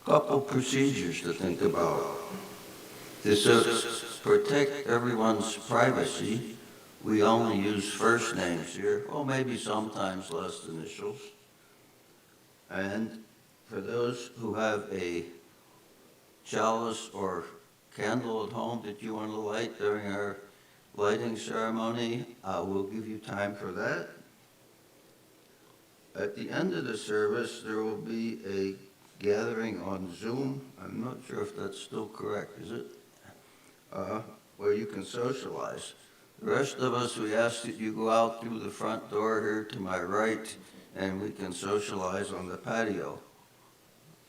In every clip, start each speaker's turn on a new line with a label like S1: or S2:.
S1: Couple procedures to think about. To protect everyone's privacy, we only use first names here, or maybe sometimes last initials. And for those who have a chalice or candle at home that you want to light during our lighting ceremony, we'll give you time for that. At the end of the service, there will be a gathering on Zoom. I'm not sure if that's still correct, is it? Where you can socialize. The rest of us, we ask that you go out through the front door here to my right, and we can socialize on the patio.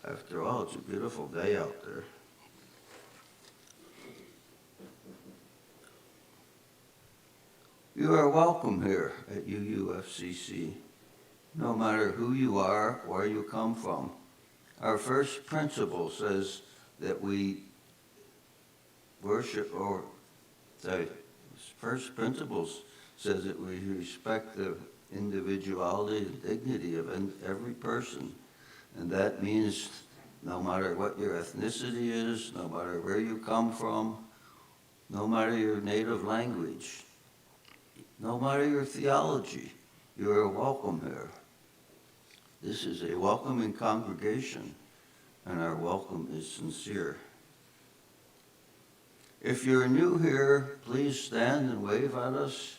S1: After all, it's a beautiful day out there. You are welcome here at UUFCC, no matter who you are, where you come from. Our first principle says that we worship, first principles says that we respect the individuality and dignity of every person. And that means no matter what your ethnicity is, no matter where you come from, no matter your native language, no matter your theology, you are welcome here. This is a welcoming congregation, and our welcome is sincere. If you're new here, please stand and wave at us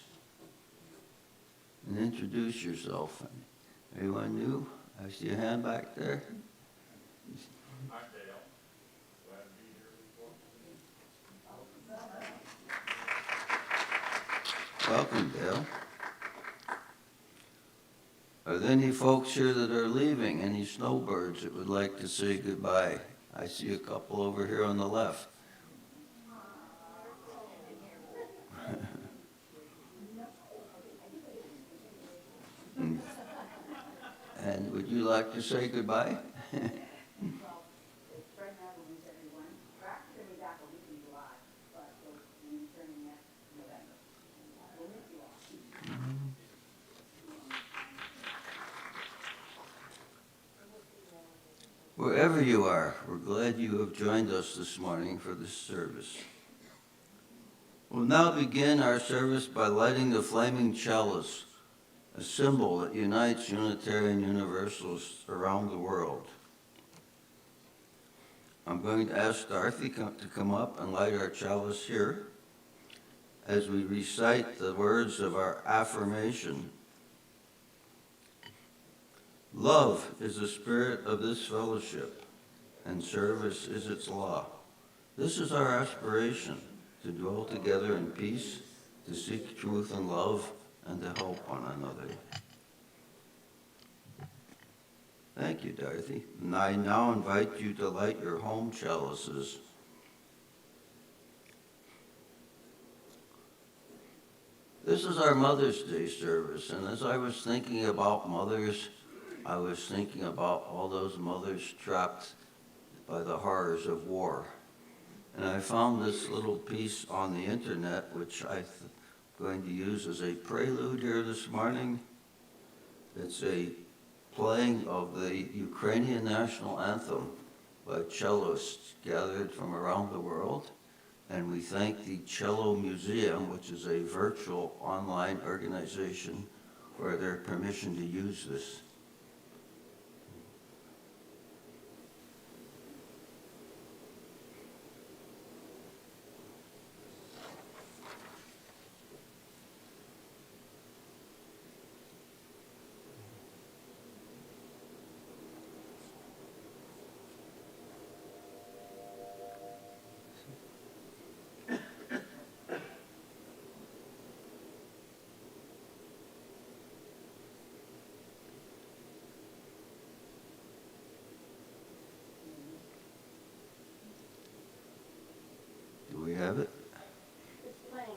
S1: and introduce yourself. Anyone new? I see a hand back there.
S2: I'm Dale. Glad to be here before.
S1: Welcome, Dale. Are there any folks here that are leaving? Any snowbirds that would like to say goodbye? I see a couple over here on the left. And would you like to say goodbye? Wherever you are, we're glad you have joined us this morning for this service. We'll now begin our service by lighting the flaming chalice, a symbol that unites Unitarian Universalists around the world. I'm going to ask Dorothy to come up and light our chalice here as we recite the words of our affirmation. Love is the spirit of this fellowship, and service is its law. This is our aspiration, to dwell together in peace, to seek truth and love, and to help one another. Thank you, Dorothy. And I now invite you to light your home chalices. This is our Mother's Day service, and as I was thinking about mothers, I was thinking about all those mothers trapped by the horrors of war. And I found this little piece on the internet, which I'm going to use as a prelude here this morning. It's a playing of the Ukrainian national anthem by cellists gathered from around the world. And we thank the Cello Museum, which is a virtual online organization, for their permission to use this. Do we have it?
S3: It's playing.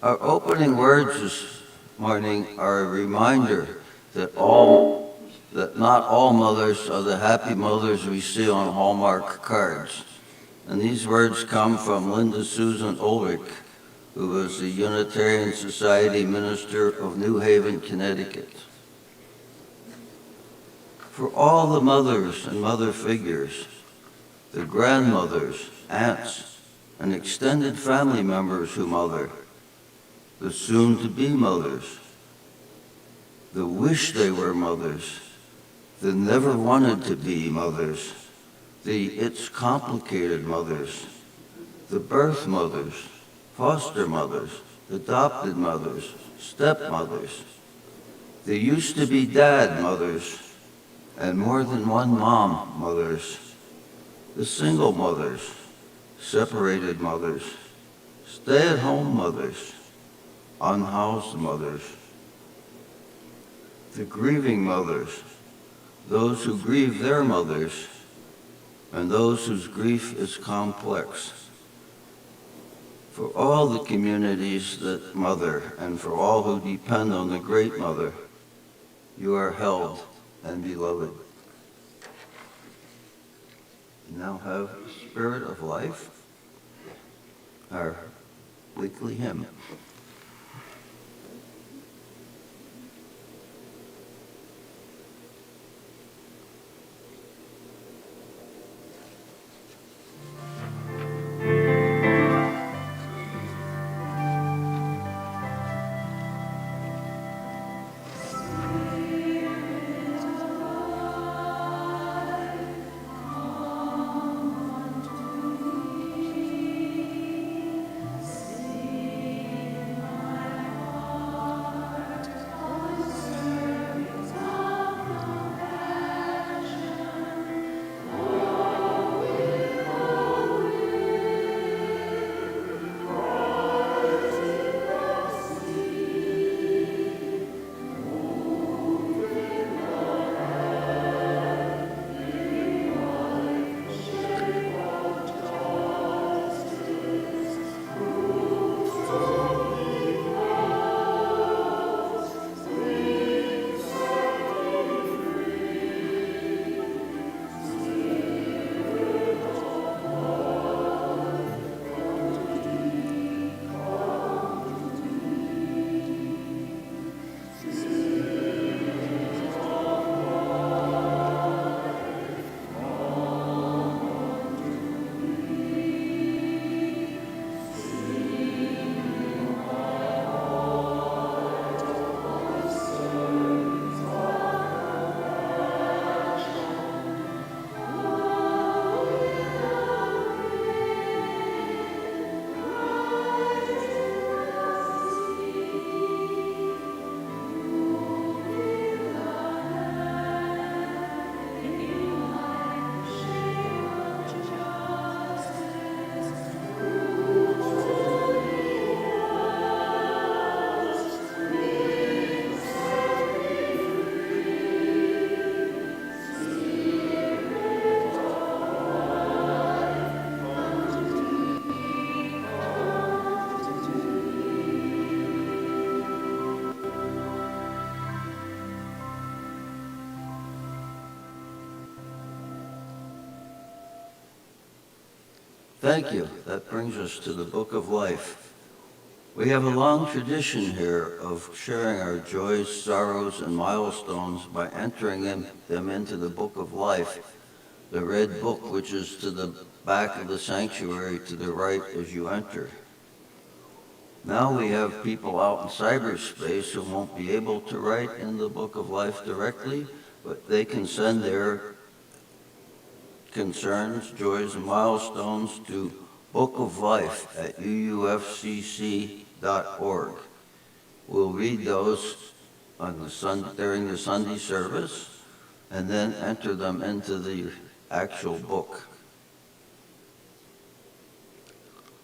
S1: Our opening words this morning are a reminder that not all mothers are the happy mothers we see on Hallmark cards. And these words come from Linda Susan Ulrich, who was the Unitarian Society minister of New Haven, Connecticut. For all the mothers and mother figures, the grandmothers, aunts, and extended family members who mother, the soon-to-be mothers, the wish they were mothers, the never wanted to be mothers, the it's complicated mothers, the birth mothers, foster mothers, adopted mothers, stepmothers, the used to be dad mothers, and more than one mom mothers, the single mothers, separated mothers, stay-at-home mothers, unhoused mothers, the grieving mothers, those who grieve their mothers, and those whose grief is complex. For all the communities that mother and for all who depend on the Great Mother, you are held and beloved. We now have Spirit of Life, our weekly hymn. Thank you. That brings us to the Book of Life. We have a long tradition here of sharing our joys, sorrows, and milestones by entering them into the Book of Life, the red book which is to the back of the sanctuary to the right as you enter. Now we have people out in cyberspace who won't be able to write in the Book of Life directly, but they can send their concerns, joys, and milestones to Book of Life at UUFCC.org. We'll read those during the Sunday service and then enter them into the actual book.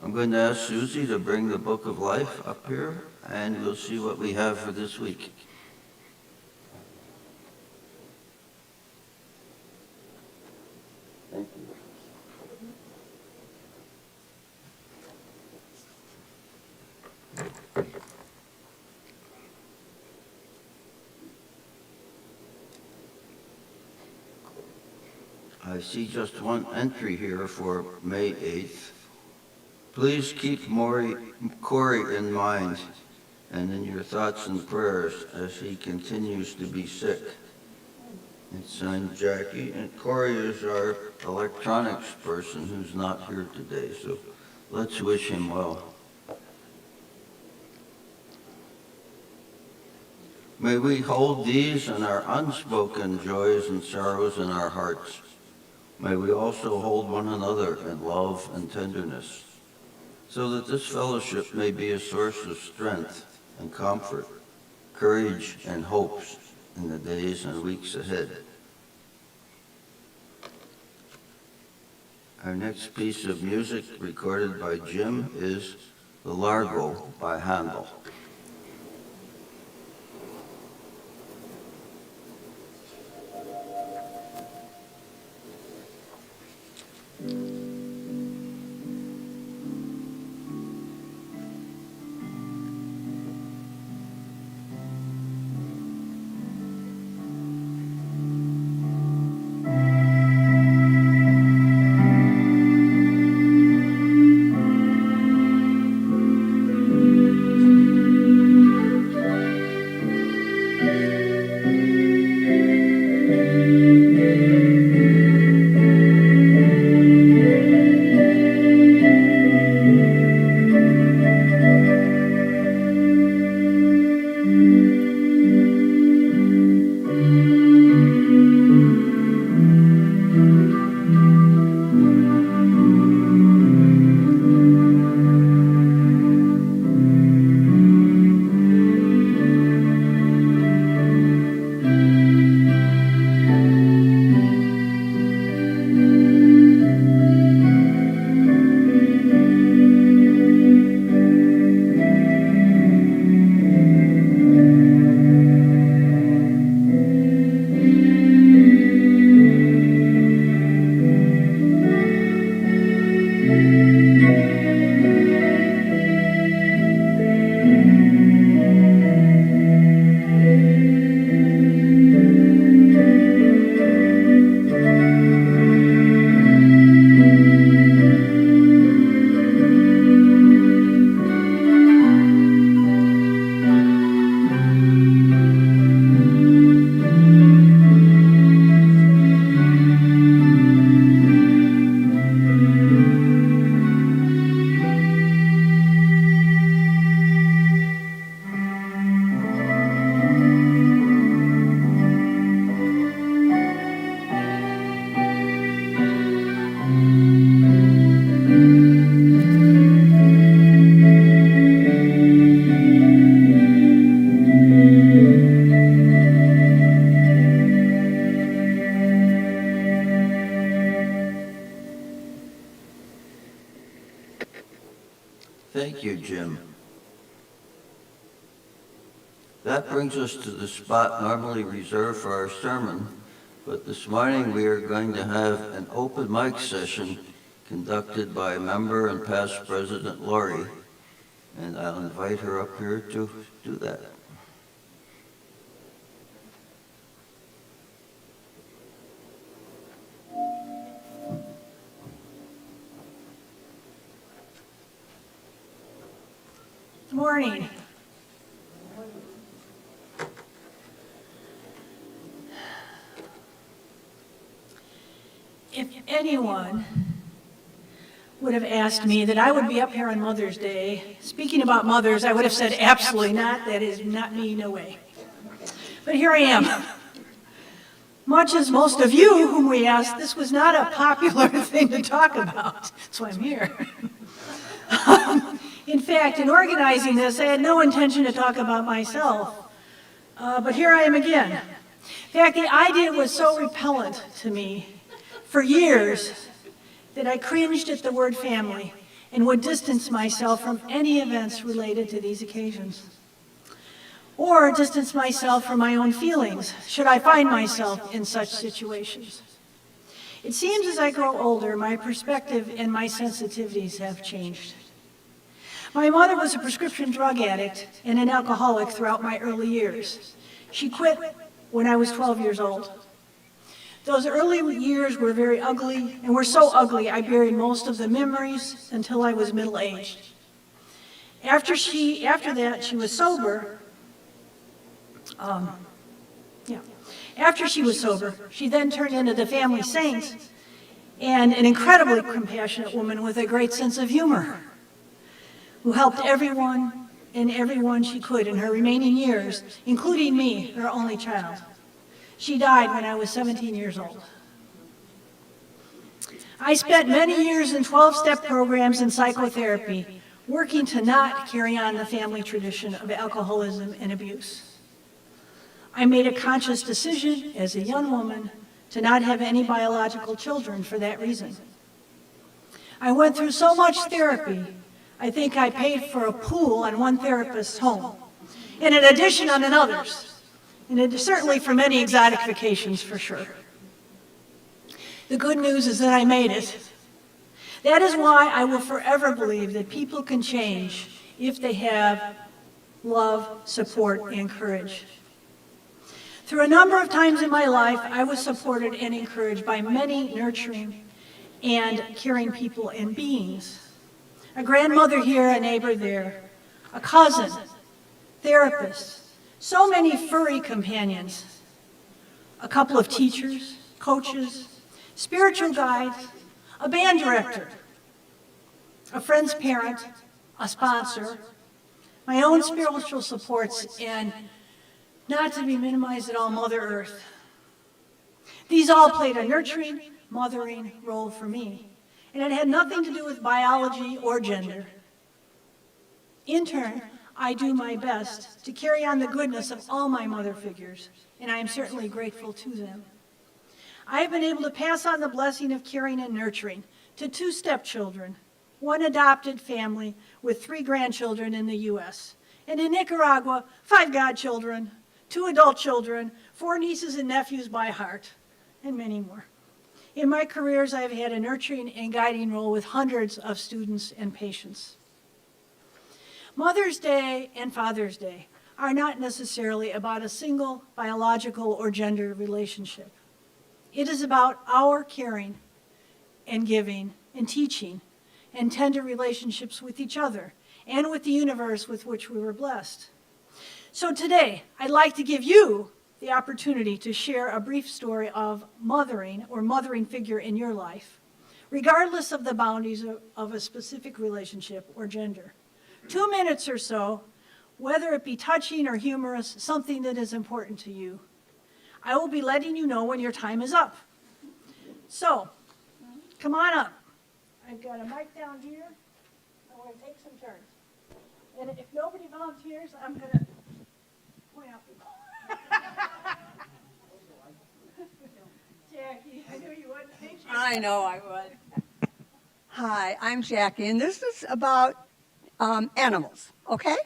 S1: I'm going to ask Susie to bring the Book of Life up here, and we'll see what we have for this week. Thank you. I see just one entry here for May 8th. Please keep Corey in mind and in your thoughts and prayers as he continues to be sick. It's signed Jackie, and Corey is our electronics person who's not here today, so let's wish him well. May we hold these and our unspoken joys and sorrows in our hearts. May we also hold one another in love and tenderness, so that this fellowship may be a source of strength and comfort, courage and hopes in the days and weeks ahead. Our next piece of music recorded by Jim is The Largo by Handel. Thank you, Jim. That brings us to the spot normally reserved for our sermon, but this morning we are going to have an open mic session conducted by member and past President Lori, and I'll invite her up here to do that.
S3: Good morning. If anyone would have asked me that I would be up here on Mother's Day speaking about mothers, I would have said absolutely not. That is not me, no way. But here I am. Much as most of you whom we asked, this was not a popular thing to talk about. That's why I'm here. In fact, in organizing this, I had no intention to talk about myself, but here I am again. In fact, the idea was so repellent to me for years that I cringed at the word family and would distance myself from any events related to these occasions, or distance myself from my own feelings should I find myself in such situations. It seems as I grow older, my perspective and my sensitivities have changed. My mother was a prescription drug addict and an alcoholic throughout my early years. She quit when I was 12 years old. Those early years were very ugly, and were so ugly I buried most of the memories until I was middle-aged. After that, she was sober. After she was sober, she then turned into the family saint and an incredibly compassionate woman with a great sense of humor, who helped everyone and everyone she could in her remaining years, including me, her only child. She died when I was 17 years old. I spent many years in 12-step programs and psychotherapy, working to not carry on the family tradition of alcoholism and abuse. I made a conscious decision as a young woman to not have any biological children for that reason. I went through so much therapy, I think I paid for a pool on one therapist's home, and in addition on another's, and certainly for many exotic vacations for sure. The good news is that I made it. That is why I will forever believe that people can change if they have love, support, and courage. Through a number of times in my life, I was supported and encouraged by many nurturing and caring people and beings. A grandmother here, a neighbor there, a cousin, therapists, so many furry companions, a couple of teachers, coaches, spiritual guides, a band director, a friend's parent, a sponsor, my own spiritual supports, and not to be minimized at all, Mother Earth. These all played a nurturing, mothering role for me, and it had nothing to do with biology or gender. In turn, I do my best to carry on the goodness of all my mother figures, and I am certainly grateful to them. I have been able to pass on the blessing of caring and nurturing to 2 stepchildren, 1 adopted family with 3 grandchildren in the U.S., and in Nicaragua, 5 godchildren, 2 adult children, 4 nieces and nephews by heart, and many more. In my careers, I have had a nurturing and guiding role with hundreds of students and patients. Mother's Day and Father's Day are not necessarily about a single biological or gender relationship. It is about our caring and giving and teaching and tender relationships with each other and with the universe with which we were blessed. So today, I'd like to give you the opportunity to share a brief story of mothering or mothering figure in your life, regardless of the boundaries of a specific relationship or gender. 2 minutes or so, whether it be touching or humorous, something that is important to you. I will be letting you know when your time is up. So, come on up. I've got a mic down here. I want to take some turns. And if nobody volunteers, I'm going to point out people. Jackie, I knew you would. Thank you.
S4: I know I would. Hi, I'm Jackie, and this is about animals, okay?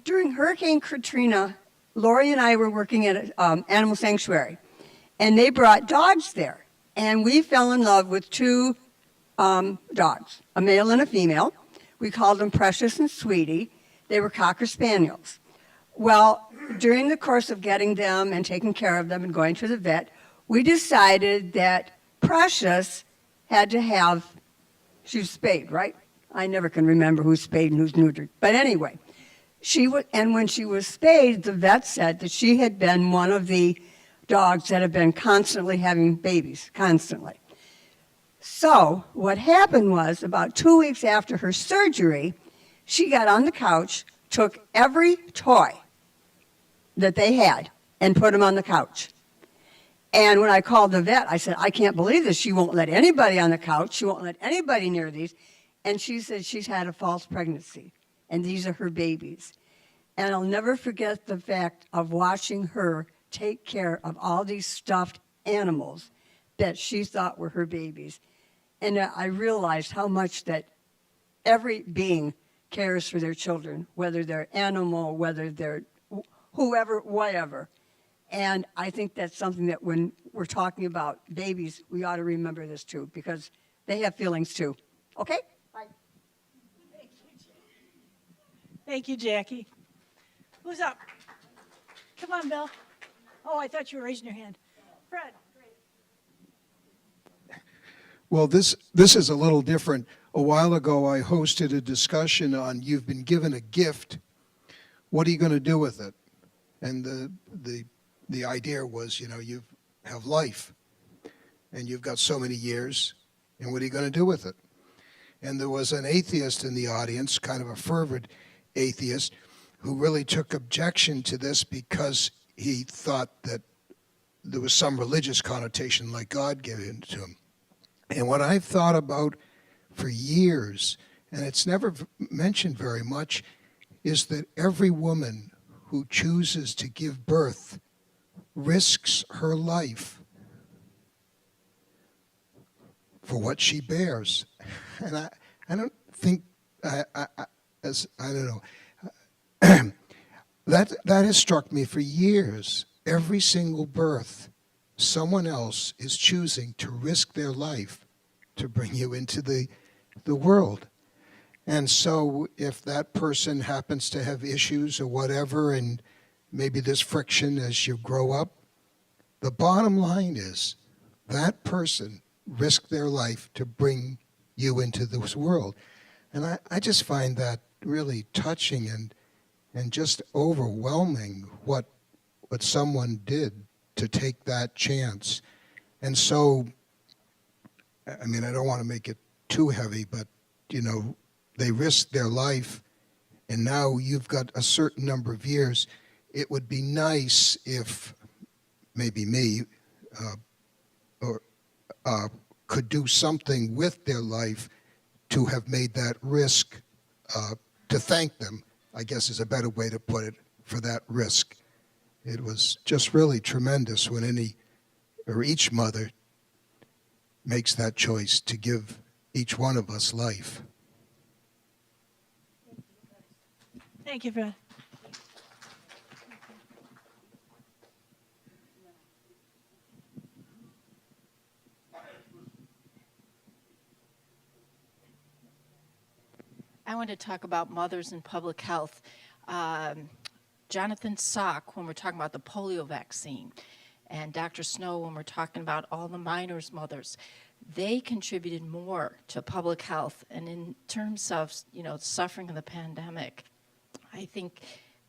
S4: During Hurricane Katrina, Lori and I were working at an animal sanctuary, and they brought dogs there. And we fell in love with 2 dogs, a male and a female. We called them Precious and Sweetie. They were Cocker Spaniels. Well, during the course of getting them and taking care of them and going to the vet, we decided that Precious had to have, she was spayed, right? I never can remember who's spayed and who's neutered. But anyway, and when she was spayed, the vet said that she had been one of the dogs that have been constantly having babies, constantly. So what happened was, about 2 weeks after her surgery, she got on the couch, took every toy that they had and put them on the couch. And when I called the vet, I said, I can't believe this. She won't let anybody on the couch. She won't let anybody near these. And she said she's had a false pregnancy, and these are her babies. And I'll never forget the fact of watching her take care of all these stuffed animals that she thought were her babies. And I realized how much that every being cares for their children, whether they're animal, whether they're whoever, whatever. And I think that's something that when we're talking about babies, we ought to remember this too, because they have feelings too. Okay? Bye.
S3: Thank you, Jackie. Who's up? Come on, Bill. Oh, I thought you were raising your hand. Fred. Great.
S5: Well, this is a little different. A while ago, I hosted a discussion on you've been given a gift. What are you going to do with it? And the idea was, you have life, and you've got so many years, and what are you going to do with it? And there was an atheist in the audience, kind of a fervent atheist, who really took objection to this because he thought that there was some religious connotation like God given to him. And what I've thought about for years, and it's never mentioned very much, is that every woman who chooses to give birth risks her life for what she bears. And I don't think, I don't know, that has struck me for years. Every single birth, someone else is choosing to risk their life to bring you into the world. And so if that person happens to have issues or whatever, and maybe there's friction as you grow up, the bottom line is that person risked their life to bring you into this world. And I just find that really touching and just overwhelming what someone did to take that chance. And so, I mean, I don't want to make it too heavy, but, they risked their life, and now you've got a certain number of years. It would be nice if maybe me could do something with their life to have made that risk, to thank them, I guess is a better way to put it, for that risk. It was just really tremendous when each mother makes that choice to give each one of us life.
S3: Thank you, Fred.
S6: I want to talk about mothers in public health. Jonathan Salk, when we're talking about the polio vaccine, and Dr. Snow, when we're talking about all the minors' mothers, they contributed more to public health. And in terms of, suffering of the pandemic, I think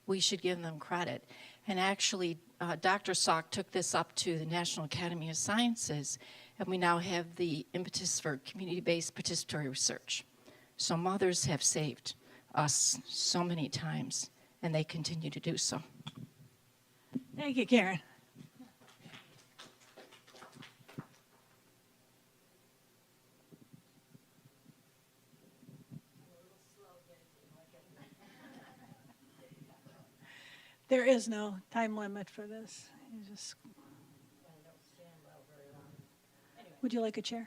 S6: we should give them credit. And actually, Dr. Salk took this up to the National Academy of Sciences, and we now have the impetus for community-based participatory research. So mothers have saved us so many times, and they continue to do so.
S3: Thank you, Karen. There is no time limit for this. Would you like a chair?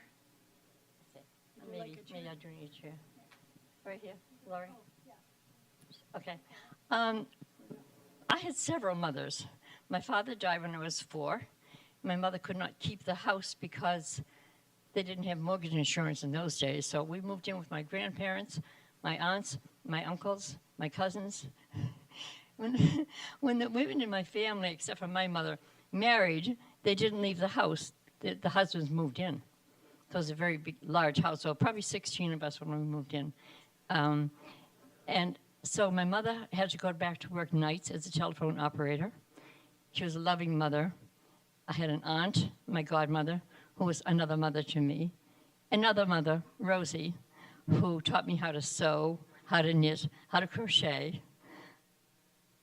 S7: Maybe I do need a chair. Right here, Laurie? Okay. I had several mothers. My father died when I was 4. My mother could not keep the house because they didn't have mortgage insurance in those days. So we moved in with my grandparents, my aunts, my uncles, my cousins. When the women in my family, except for my mother, married, they didn't leave the house. The husbands moved in. So it was a very big, large house. So probably 16 of us when we moved in. And so my mother had to go back to work nights as a telephone operator. She was a loving mother. I had an aunt, my godmother, who was another mother to me. Another mother, Rosie, who taught me how to sew, how to knit, how to crochet.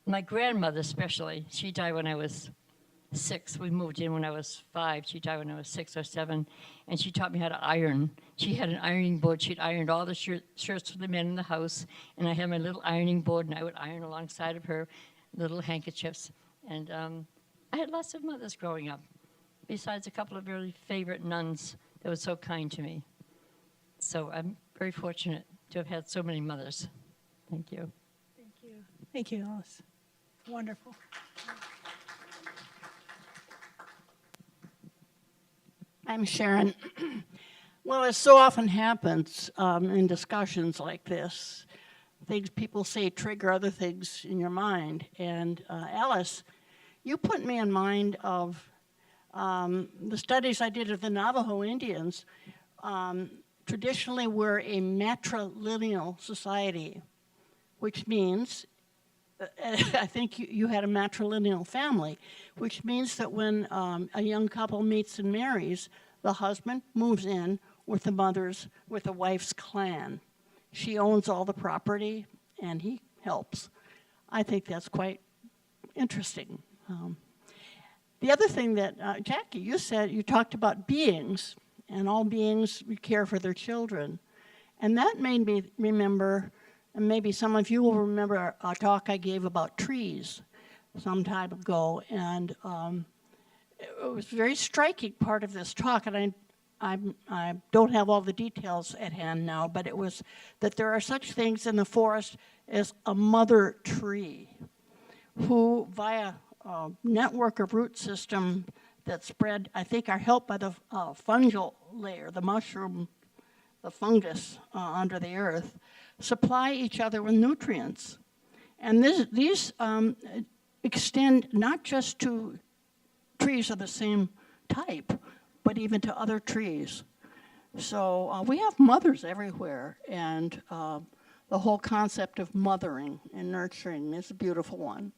S7: My grandmother especially, she died when I was 6. We moved in when I was 5. She died when I was 6 or 7. And she taught me how to iron. She had an ironing board. She'd ironed all the shirts for the men in the house. And I had my little ironing board, and I would iron alongside of her little handkerchiefs. And I had lots of mothers growing up, besides a couple of really favorite nuns that were so kind to me. So I'm very fortunate to have had so many mothers. Thank you.
S3: Thank you. Thank you, Alice. Wonderful.
S8: I'm Sharon. Well, as so often happens in discussions like this, things people say trigger other things in your mind. And Alice, you put me in mind of the studies I did of the Navajo Indians traditionally we're a matrilineal society, which means, I think you had a matrilineal family, which means that when a young couple meets and marries, the husband moves in with the wife's clan. She owns all the property, and he helps. I think that's quite interesting. The other thing that, Jackie, you talked about beings, and all beings care for their children. And that made me remember, and maybe some of you will remember a talk I gave about trees some time ago. And it was a very striking part of this talk, and I don't have all the details at hand now, but it was that there are such things in the forest as a mother tree, who via a network of root system that spread, I think, are helped by the fungal layer, the mushroom, the fungus under the earth, supply each other with nutrients. And these extend not just to trees of the same type, but even to other trees. So we have mothers everywhere, and the whole concept of mothering and nurturing is a beautiful one.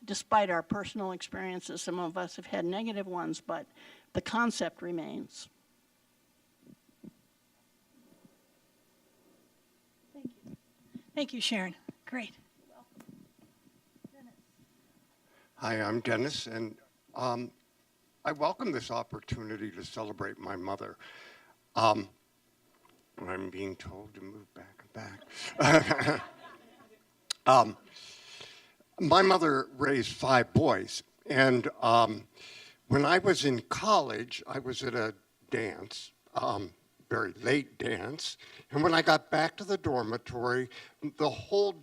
S8: Despite our personal experiences, some of us have had negative ones, but the concept remains.
S3: Thank you, Sharon. Great.
S9: Hi, I'm Dennis, and I welcome this opportunity to celebrate my mother. I'm being told to move back and back. My mother raised 5 boys, and when I was in college, I was at a dance, very late dance, and when I got back to the dormitory, the whole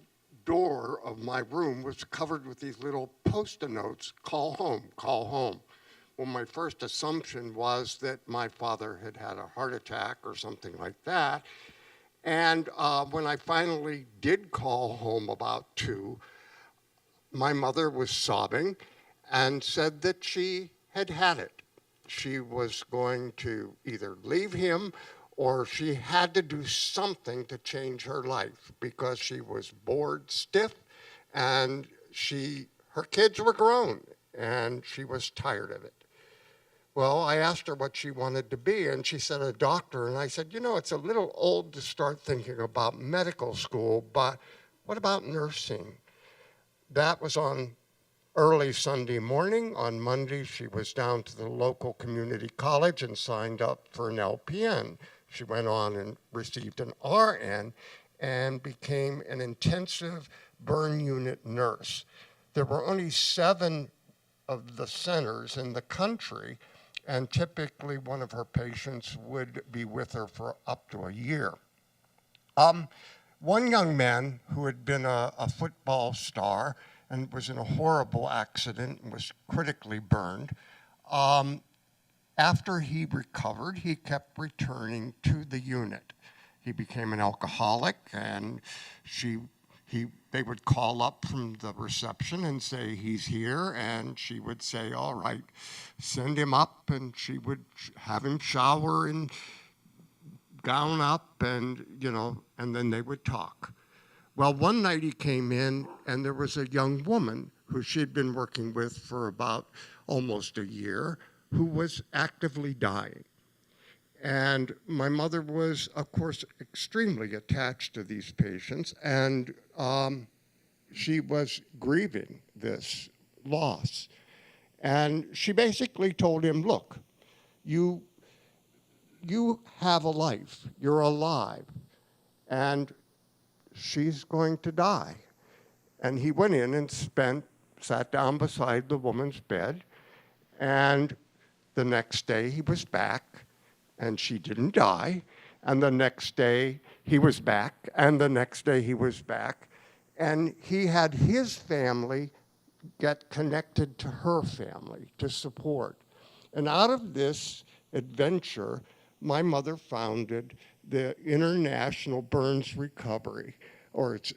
S9: door of my room was covered with these little Post-it notes, call home, call home. Well, my first assumption was that my father had had a heart attack or something like that, and when I finally did call home about 2, my mother was sobbing and said that she had had it. She was going to either leave him or she had to do something to change her life because she was bored stiff and her kids were grown and she was tired of it. Well, I asked her what she wanted to be, and she said a doctor, and I said, you know, it's a little old to start thinking about medical school, but what about nursing? That was on early Sunday morning. On Monday, she was down to the local community college and signed up for an LPN. She went on and received an RN and became an intensive burn unit nurse. There were only 7 of the centers in the country, and typically one of her patients would be with her for up to a year. One young man who had been a football star and was in a horrible accident and was critically burned, after he recovered, he kept returning to the unit. He became an alcoholic, and they would call up from the reception and say, he's here, and she would say, all right, send him up, and she would have him shower and gown up, and, and then they would talk. Well, one night he came in, and there was a young woman who she'd been working with for about almost a year who was actively dying. And my mother was, of course, extremely attached to these patients, and she was grieving this loss. And she basically told him, look, you have a life, you're alive, and she's going to die. And he went in and sat down beside the woman's bed, and the next day he was back, and she didn't die, and the next day he was back, and the next day he was back, and he had his family get connected to her family to support. And out of this adventure, my mother founded the International Burns Recovery, or it's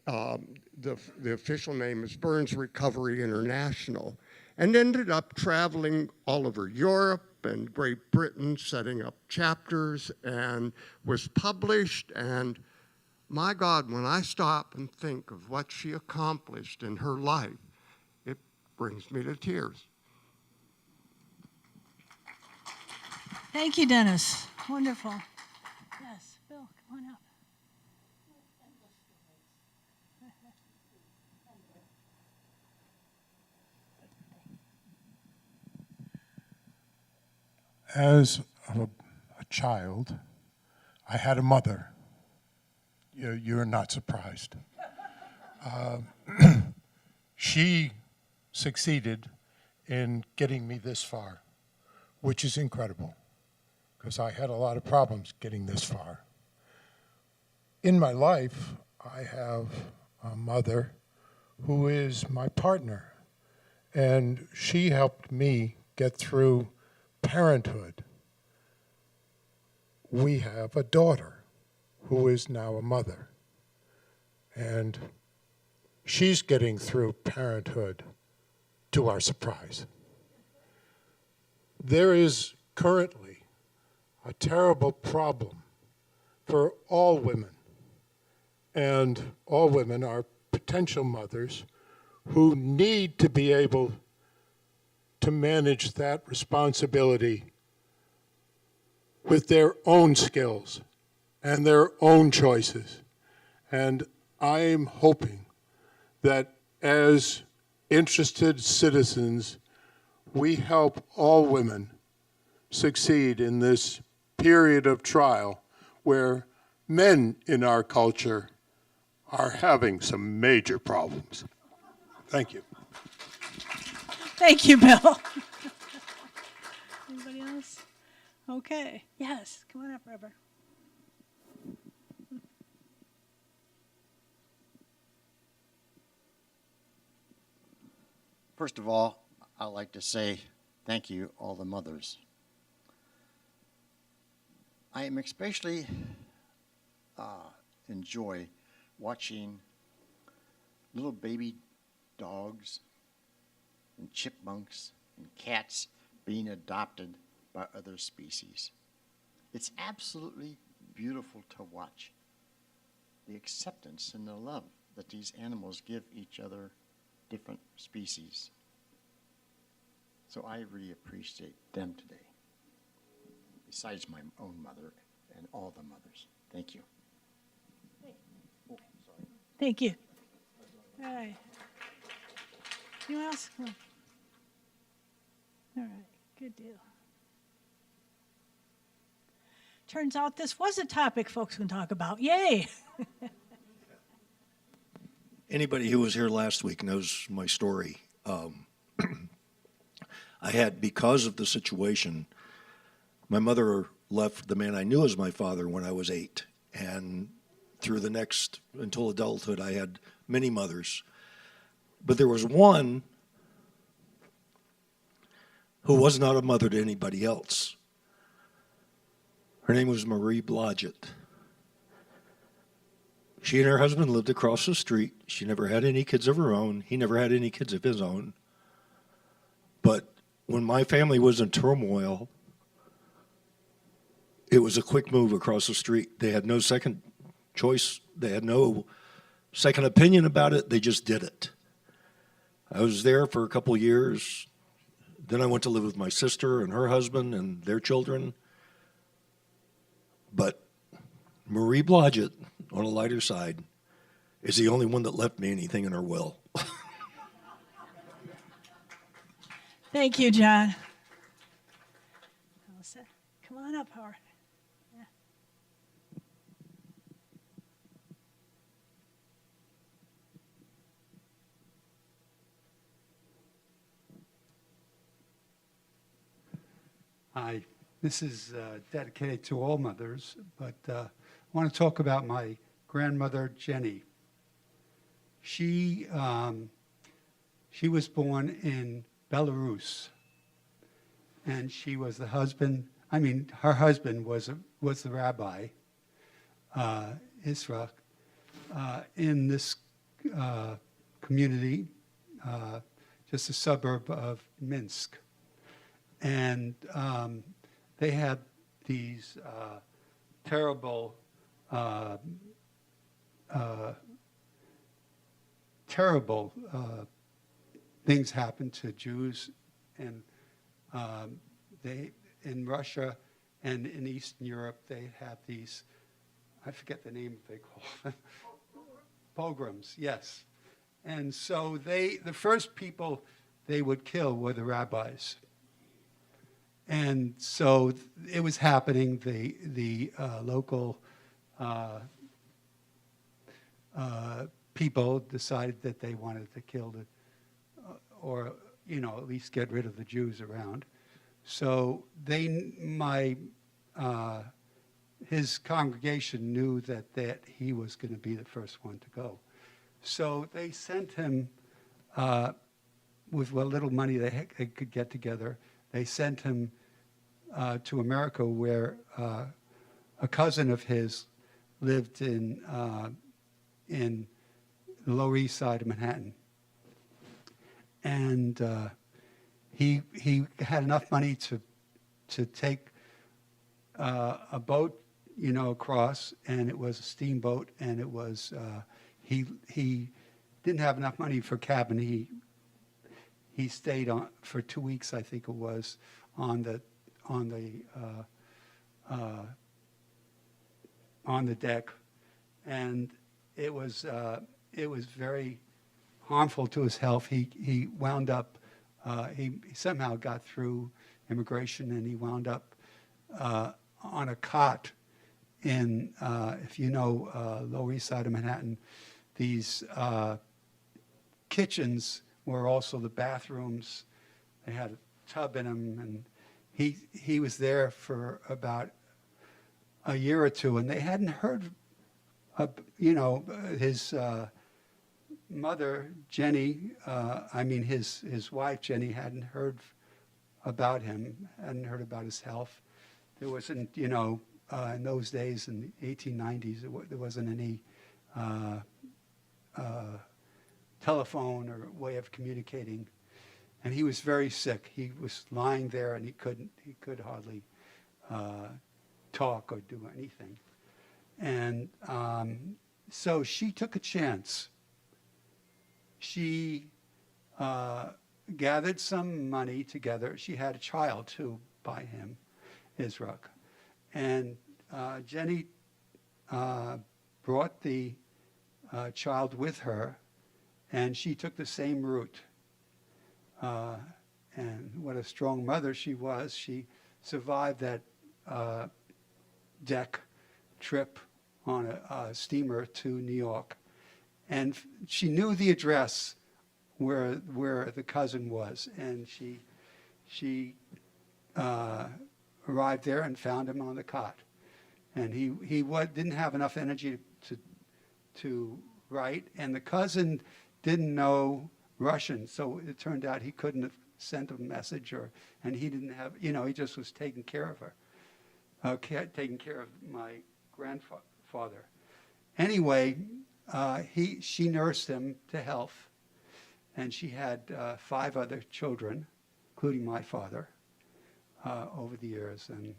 S9: the official name is Burns Recovery International, and ended up traveling all over Europe, in Great Britain setting up chapters and was published. And my God, when I stop and think of what she accomplished in her life, it brings me to tears.
S3: Thank you, Dennis. Wonderful. Yes, Bill, come on up.
S10: As a child, I had a mother. You're not surprised. She succeeded in getting me this far, which is incredible, because I had a lot of problems getting this far. In my life, I have a mother who is my partner, and she helped me get through parenthood. We have a daughter who is now a mother, and she's getting through parenthood to our surprise. There is currently a terrible problem for all women, and all women are potential mothers who need to be able to manage that responsibility with their own skills and their own choices. And I'm hoping that as interested citizens, we help all women succeed in this period of trial where men in our culture are having some major problems. Thank you.
S3: Thank you, Bill. Anybody else? Okay. Yes, come on up, Robert.
S11: First of all, I'd like to say thank you, all the mothers. I am especially enjoy watching little baby dogs and chipmunks and cats being adopted by other species. It's absolutely beautiful to watch the acceptance and the love that these animals give each other, different species. So I really appreciate them today, besides my own mother and all the mothers. Thank you. Oh, sorry.
S3: Thank you. All right. Anyone else? Come on. All right, good deal. Turns out this was a topic folks can talk about. Yay!
S12: Anybody who was here last week knows my story. I had, because of the situation, my mother left the man I knew as my father when I was 8. And through the next, until adulthood, I had many mothers. But there was one who was not a mother to anybody else. Her name was Marie Blodgett. She and her husband lived across the street. She never had any kids of her own. He never had any kids of his own. But when my family was in turmoil, it was a quick move across the street. They had no second choice. They had no second opinion about it. They just did it. I was there for a couple years. Then I went to live with my sister and her husband and their children. But Marie Blodgett, on a lighter side, is the only one that left me anything in her will.
S3: Thank you, John. Come on up, Howard. Yeah.
S13: Hi, this is dedicated to all mothers, but I want to talk about my grandmother, Jenny. She was born in Belarus, and she was the husband. I mean, her husband was the rabbi, Israel, in this community, just a suburb of Minsk. And they had these terrible things happen to Jews, and they in Russia and in Eastern Europe they have these, I forget the name they call them, pogroms. Yes, and so the first people they would kill were the rabbis, and so it was happening. The local people decided that they wanted to kill the, or at least get rid of the Jews around. So his congregation knew that he was going to be the first one to go. So they sent him with what little money they could get together. They sent him to America, where a cousin of his lived in the Lower East Side of Manhattan, and he had enough money to take a boat, across, and it was a steamboat, and it was he didn't have enough money for cabin. He stayed on for 2 weeks, I think it was, on the deck, and it was very harmful to his health. He wound up he somehow got through immigration, and he wound up on a cot in if you know Lower East Side of Manhattan. These kitchens were also the bathrooms. They had a tub in them, and he was there for about a year or two, and they hadn't heard of, his mother, Jenny, his wife, Jenny, hadn't heard about him, hadn't heard about his health. There wasn't, in those days, in the 1890s, there wasn't any telephone or way of communicating. And he was very sick. He was lying there, and he could hardly talk or do anything. And so she took a chance. She gathered some money together. She had a child too by him, Israq. And Jenny brought the child with her, and she took the same route. And what a strong mother she was. She survived that deck trip on a steamer to New York. And she knew the address where the cousin was, and she arrived there and found him on the cot. And he didn't have enough energy to write, and the cousin didn't know Russian, so it turned out he couldn't have sent a message, and he didn't have, he just was taking care of her, taking care of my grandfather. Anyway, she nursed him to health, and she had 5 other children, including my father, over the years, and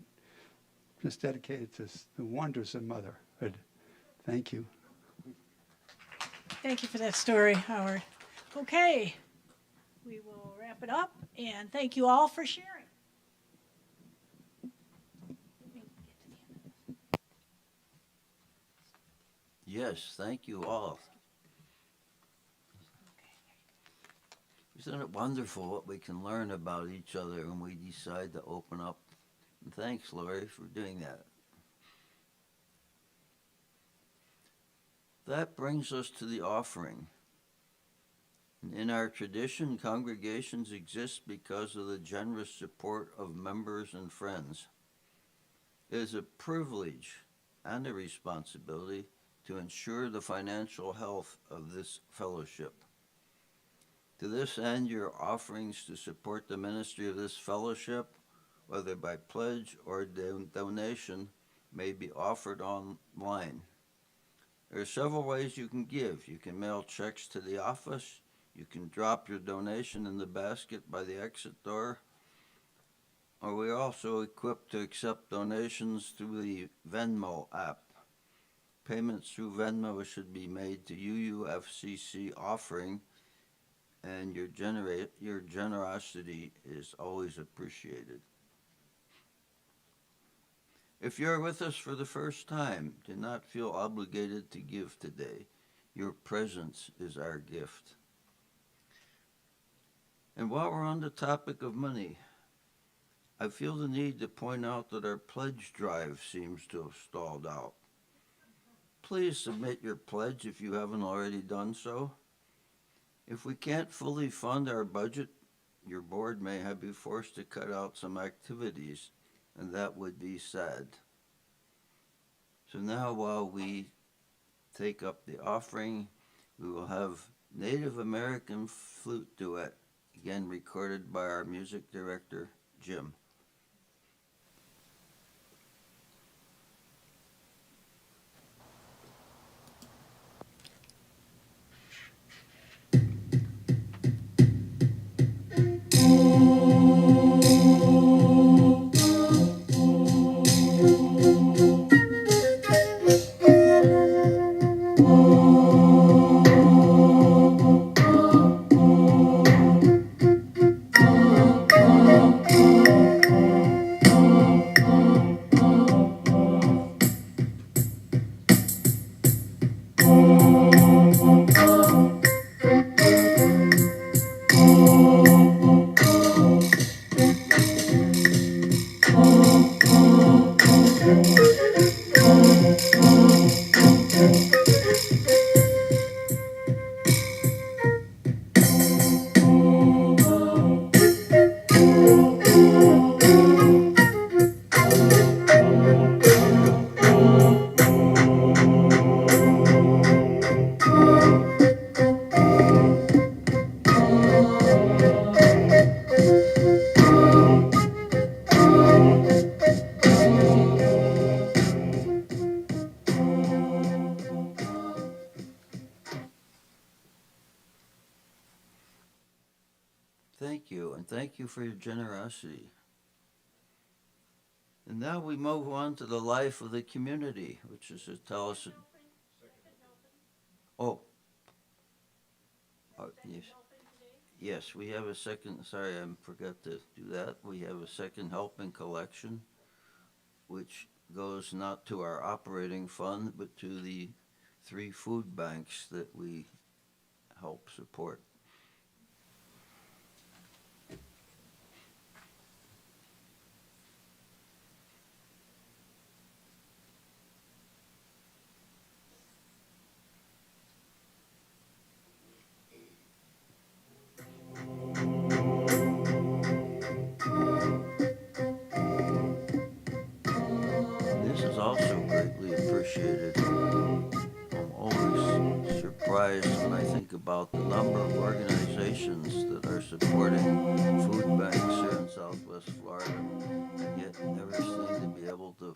S13: just dedicated to the wonders of motherhood. Thank you.
S3: Thank you for that story, Howard. Okay, we will wrap it up, and thank you all for sharing.
S1: Yes, thank you all. Isn't it wonderful what we can learn about each other when we decide to open up? And thanks, Lori, for doing that. That brings us to the offering. In our tradition, congregations exist because of the generous support of members and friends. It is a privilege and a responsibility to ensure the financial health of this fellowship. To this end, your offerings to support the ministry of this fellowship, whether by pledge or donation, may be offered online. There are several ways you can give. You can mail checks to the office. You can drop your donation in the basket by the exit door. Are we also equipped to accept donations through the Venmo app? Payments through Venmo should be made to UUFCC offering, and your generosity is always appreciated. If you're with us for the first time, do not feel obligated to give today. Your presence is our gift. And while we're on the topic of money, I feel the need to point out that our pledge drive seems to have stalled out. Please submit your pledge if you haven't already done so. If we can't fully fund our budget, your board may be forced to cut out some activities, and that would be sad. So now while we take up the offering, we will have Native American flute duet, again recorded by our music director, Jim. Thank you, and thank you for your generosity. And now we move on to the life of the community, which is to tell us. Oh. Yes. Yes, we have a second. Sorry, I forgot to do that. We have a second helping collection, which goes not to our operating fund, but to the 3 food banks that we help support. This is also greatly appreciated. I'm always surprised when I think about the number of organizations that are supporting food banks here in Southwest Florida, and yet never seem to be able to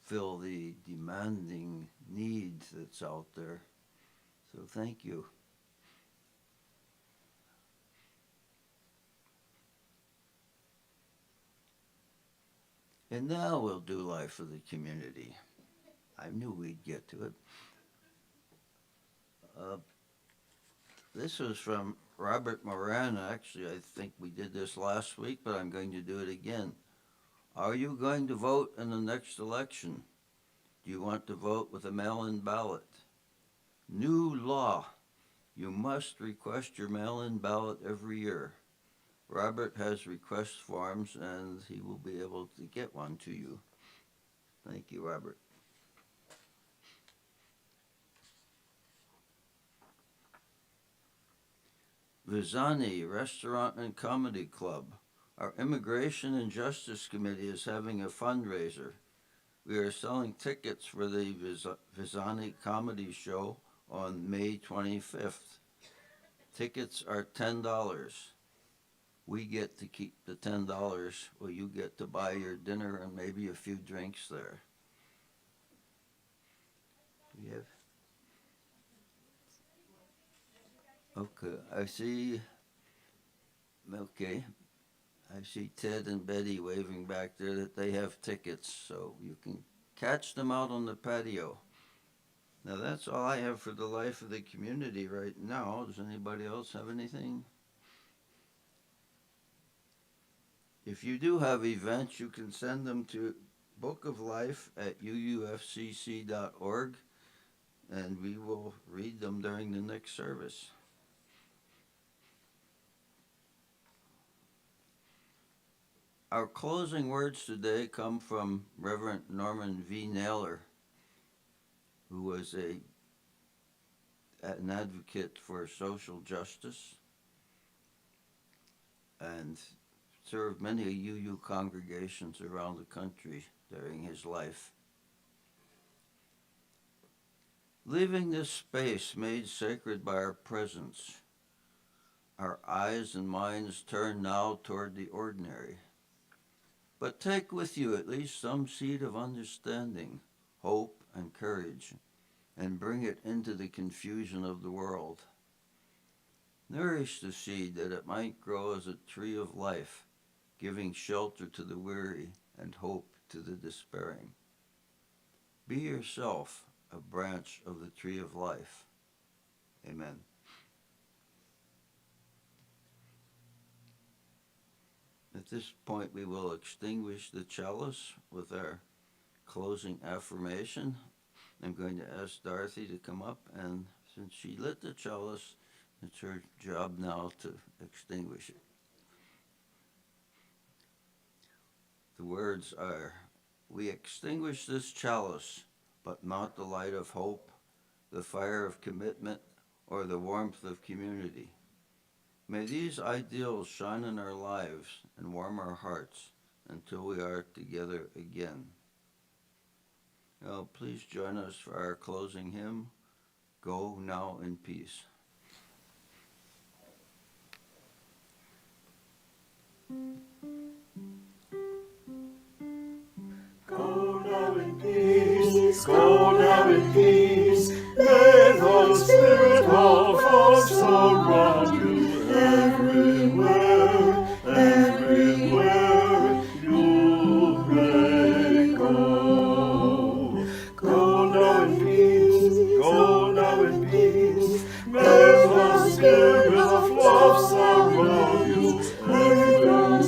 S1: fill the demanding need that's out there. So thank you. And now we'll do life of the community. I knew we'd get to it. This was from Robert Moran. Actually, I think we did this last week, but I'm going to do it again. Are you going to vote in the next election? Do you want to vote with a mail-in ballot? New law. You must request your mail-in ballot every year. Robert has request forms, and he will be able to get one to you. Thank you, Robert. Visani Restaurant and Comedy Club. Our Immigration and Justice Committee is having a fundraiser. We are selling tickets for the Visani Comedy Show on May 25th. Tickets are $10. We get to keep the $10, well, you get to buy your dinner and maybe a few drinks there. We have. Okay, I see. Okay. I see Ted and Betty waving back there that they have tickets, so you can catch them out on the patio. Now that's all I have for the life of the community right now. Does anybody else have anything? If you do have events, you can send them to bookoflife@uufcc.org, and we will read them during the next service. Our closing words today come from Reverend Norman V. Naylor, who was an advocate for social justice and served many UU congregations around the country during his life. Leaving this space made sacred by our presence, our eyes and minds turn now toward the ordinary. But take with you at least some seed of understanding, hope, and courage, and bring it into the confusion of the world. Nourish the seed that it might grow as a tree of life, giving shelter to the weary and hope to the despairing. Be yourself a branch of the tree of life. Amen. At this point, we will extinguish the chalice with our closing affirmation. I'm going to ask Dorothy to come up, and since she lit the chalice, it's her job now to extinguish it. The words are, "We extinguish this chalice, but not the light of hope, the fire of commitment, or the warmth of community. May these ideals shine in our lives and warm our hearts until we are together again." Now, please join us for our closing hymn, "Go Now in Peace."
S2: Go now in peace, go now in peace. May the Spirit of us surround you everywhere, everywhere you may go. Go now in peace, go now in peace. May the Spirit of love surround you everywhere,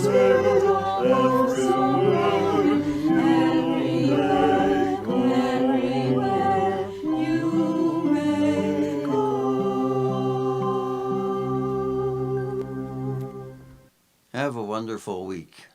S2: everywhere.
S1: Have a wonderful week.